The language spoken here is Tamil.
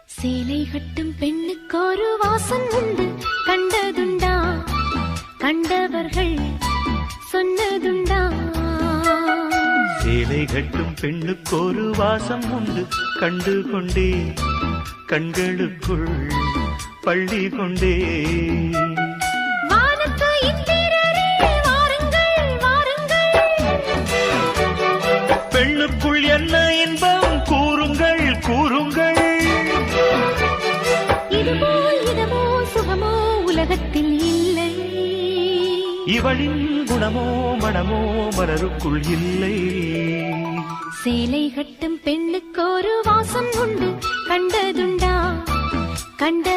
சேலை கட்டும் பெண்ணுக்கு ஒரு வாசம் உண்டு, கண்டதுண்டா? கண்டவர்கள் சொன்னதுண்டா? சேலை கட்டும் பெண்ணுக்கு ஒரு வாசம் உண்டு, கண்டு கொண்டே கண்களுக்குள் பள்ளி கொண்டே. பெண்ணுக்குள் என்ன இன்பம் கூறுங்கள் கூறுங்கள். இதுபோல் இதமோ சுகமோ உலகத்தில் இல்லை. இவளின் குணமோ மனமோ மலருக்குள் இல்லை. சேலை கட்டும் பெண்ணுக்கு ஒரு வாசம் உண்டு, கண்டதுண்டா? கண்ட